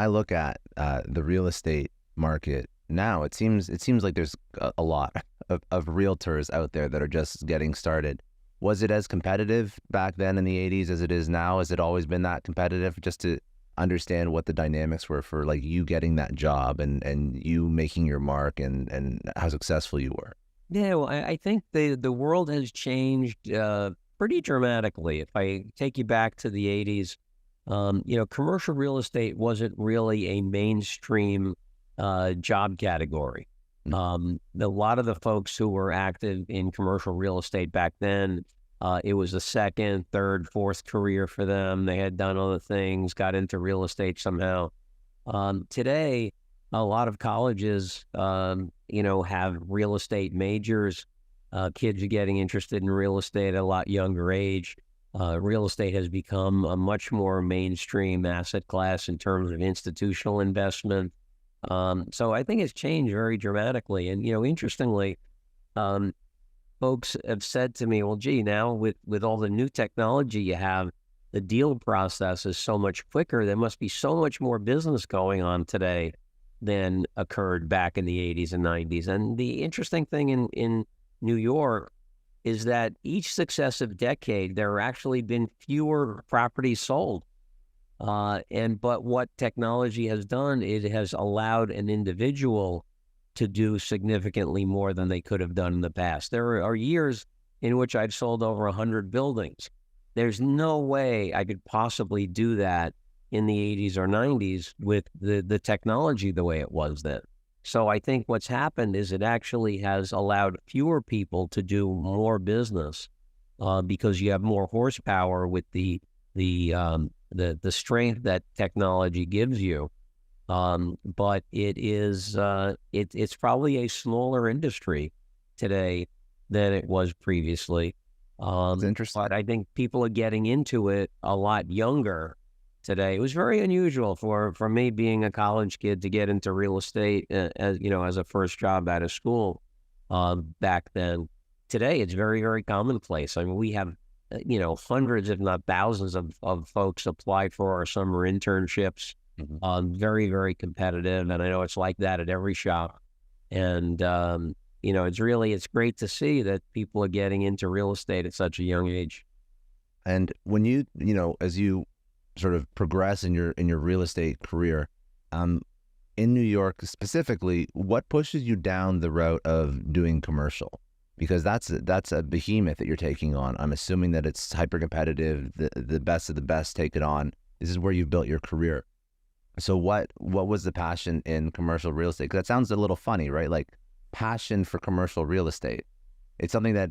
I look at the real estate market now, it seems like there's a lot of realtors out there that are just getting started. Was it as competitive back then in the 80s as it is now? Has it always been that competitive? Just to understand what the dynamics were for like you getting that job and you making your mark and how successful you were. Yeah, well, I think the world has changed pretty dramatically. If I take you back to the 80s, commercial real estate wasn't really a mainstream job category. A lot of the folks who were active in commercial real estate back then, it was a second, third, fourth career for them. They had done other things, got into real estate somehow. Today, a lot of colleges, have real estate majors. Kids are getting interested in real estate at a lot younger age. Real estate has become a much more mainstream asset class in terms of institutional investment. So I think it's changed very dramatically. And, interestingly, folks have said to me, well, gee, now with all the new technology you have, the deal process is so much quicker. There must be so much more business going on today than occurred back in the 80s and 90s. And the interesting thing in New York is that each successive decade, there have actually been fewer properties sold. But what technology has done, it has allowed an individual to do significantly more than they could have done in the past. There are years in which I've sold over 100 buildings. There's no way I could possibly do that in the 80s or 90s with the technology the way it was then. So I think what's happened is it actually has allowed fewer people to do more business because you have more horsepower with the strength that technology gives you. But it's probably a smaller industry today than it was previously. It's interesting. But I think people are getting into it a lot younger today. It was very unusual for me being a college kid to get into real estate as a first job out of school back then. Today, it's very, very commonplace. I mean, we have hundreds, if not thousands of folks apply for our summer internships. Very, very competitive. And I know it's like that at every shop. And, it's great to see that people are getting into real estate at such a young age. And when as you sort of progress in your real estate career, in New York specifically, what pushes you down the route of doing commercial? Because that's a behemoth that you're taking on. I'm assuming that it's hyper competitive. The best of the best take it on. This is where you've built your career. So what was the passion in commercial real estate? Because that sounds a little funny, right? Like passion for commercial real estate. It's something that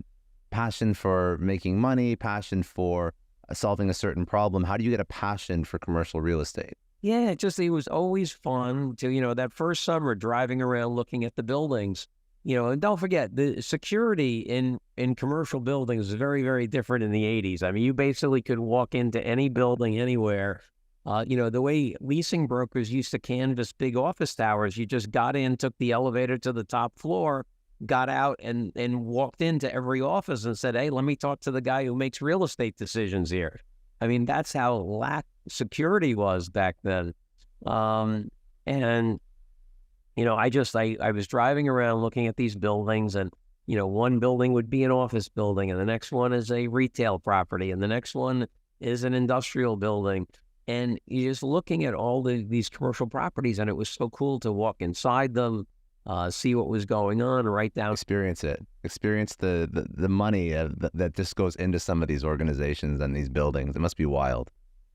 passion for making money, passion for solving a certain problem. How do you get a passion for commercial real estate? Yeah, it was always fun to, that first summer driving around looking at the buildings, and don't forget the security in commercial buildings is very, very different in the 80s. I mean, you basically could walk into any building anywhere. The way leasing brokers used to canvass big office towers, you just got in, took the elevator to the top floor, got out and walked into every office and said, hey, let me talk to the guy who makes real estate decisions here. I mean, that's how lack security was back then. I was driving around looking at these buildings and, one building would be an office building and the next one is a retail property and the next one is an industrial building. And you're just looking at all these commercial properties and it was so cool to walk inside them, see what was going on, write down. Experience the money that just goes into some of these organizations and these buildings. It must be wild.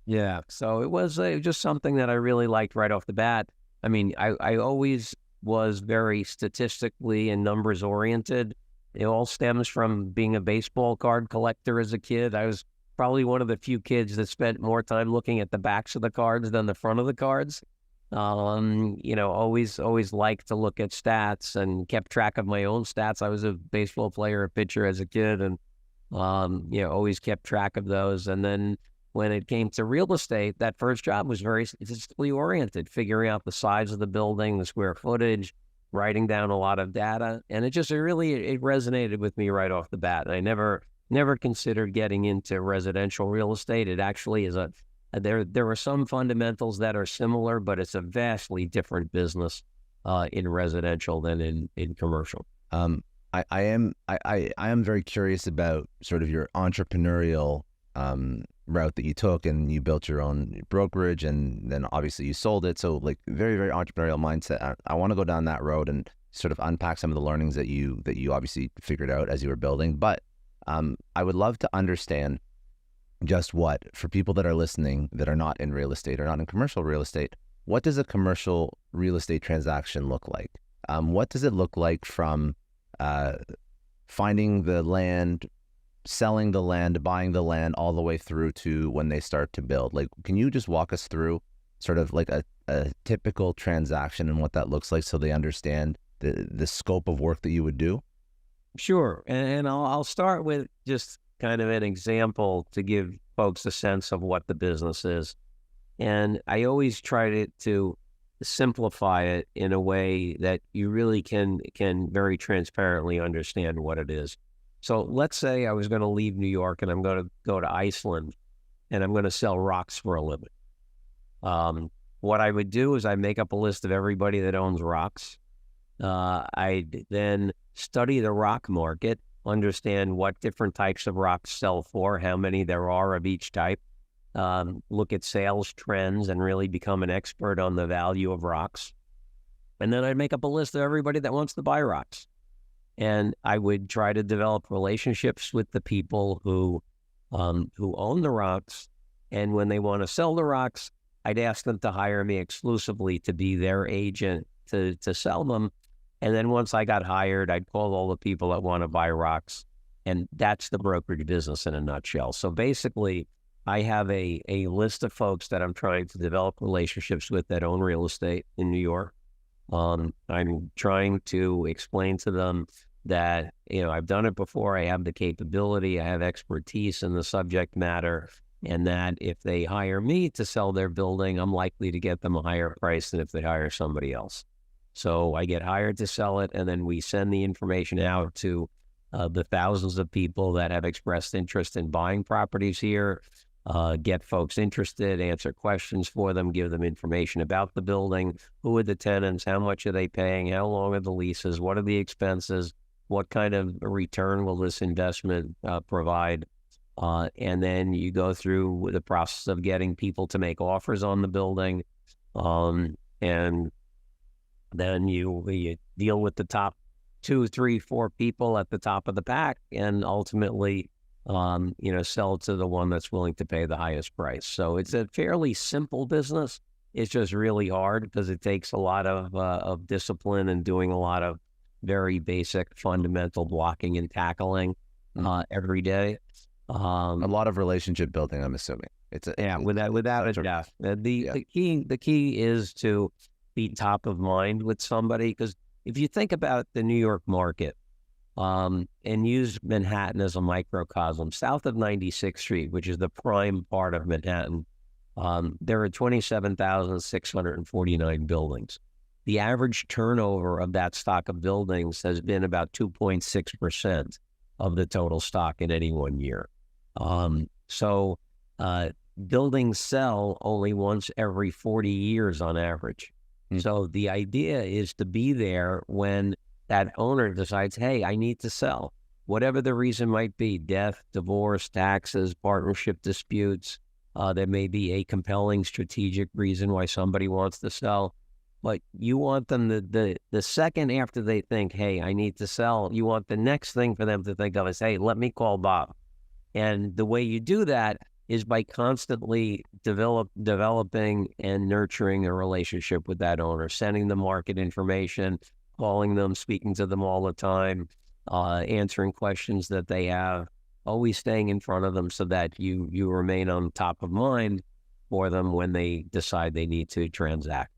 Yeah. So it was just something that I really liked right off the bat. I mean, I always was very statistically and numbers oriented. It all stems from being a baseball card collector as a kid. I was probably one of the few kids that spent more time looking at the backs of the cards than the front of the cards. Always liked to look at stats and kept track of my own stats. I was a baseball player, a pitcher as a kid, and always kept track of those. And then when it came to real estate, that first job was very statistically oriented, figuring out the size of the building, the square footage, writing down a lot of data. And it resonated with me right off the bat. I never considered getting into residential real estate. It actually is There are some fundamentals that are similar, but it's a vastly different business in residential than in commercial. I am very curious about sort of your entrepreneurial route that you took, and you built your own brokerage, and then obviously you sold it. So like very, very entrepreneurial mindset. I want to go down that road and sort of unpack some of the learnings that you obviously figured out as you were building. But I would love to understand just what, for people that are listening that are not in real estate or not in commercial real estate, what does a commercial real estate transaction look like? What does it look like from finding the land, selling the land, buying the land, all the way through to when they start to build? Like, can you just walk us through sort of like a typical transaction and what that looks like, so they understand the scope of work that you would do? Sure. And I'll start with just kind of an example to give folks a sense of what the business is. And I always try to simplify it in a way that you really can very transparently understand what it is. So let's say I was going to leave New York and I'm going to go to Iceland, and I'm going to sell rocks for a living. What I would do is I make up a list of everybody that owns rocks. I then study the rock market, understand what different types of rocks sell for, how many there are of each type, look at sales trends, and really become an expert on the value of rocks. And then I'd make up a list of everybody that wants to buy rocks. And I would try to develop relationships with the people who own the rocks. And when they want to sell the rocks, I'd ask them to hire me exclusively to be their agent to sell them. And then once I got hired, I'd call all the people that want to buy rocks. And that's the brokerage business in a nutshell. So basically, I have a list of folks that I'm trying to develop relationships with that own real estate in New York. I'm trying to explain to them that, I've done it before. I have the capability. I have expertise in the subject matter. And that if they hire me to sell their building, I'm likely to get them a higher price than if they hire somebody else. So I get hired to sell it, and then we send the information out to the thousands of people that have expressed interest in buying properties here, get folks interested, answer questions for them, give them information about the building, who are the tenants, how much are they paying, how long are the leases, what are the expenses, what kind of a return will this investment provide. And then you go through the process of getting people to make offers on the building. And then you deal with the top 2, 3, 4 people at the top of the pack, and ultimately, sell to the one that's willing to pay the highest price. So it's a fairly simple business. It's just really hard because it takes a lot of discipline and doing a lot of very basic fundamental blocking and tackling every day. A lot of relationship building, I'm assuming. Without a doubt. The key is to be top of mind with somebody, because if you think about the New York market, and use Manhattan as a microcosm, south of 96th Street, which is the prime part of Manhattan, there are 27,649 buildings. The average turnover of that stock of buildings has been about 2.6% of the total stock in any one year. So buildings sell only once every 40 years on average. So the idea is to be there when that owner decides, hey, I need to sell. Whatever the reason might be, death, divorce, taxes, partnership disputes, there may be a compelling strategic reason why somebody wants to sell. But you want them the second after they think, hey, I need to sell, you want the next thing for them to think of is, hey, let me call Bob. And the way you do that is by constantly developing and nurturing a relationship with that owner, sending them market information, calling them, speaking to them all the time, answering questions that they have, always staying in front of them so that you remain on top of mind for them when they decide they need to transact.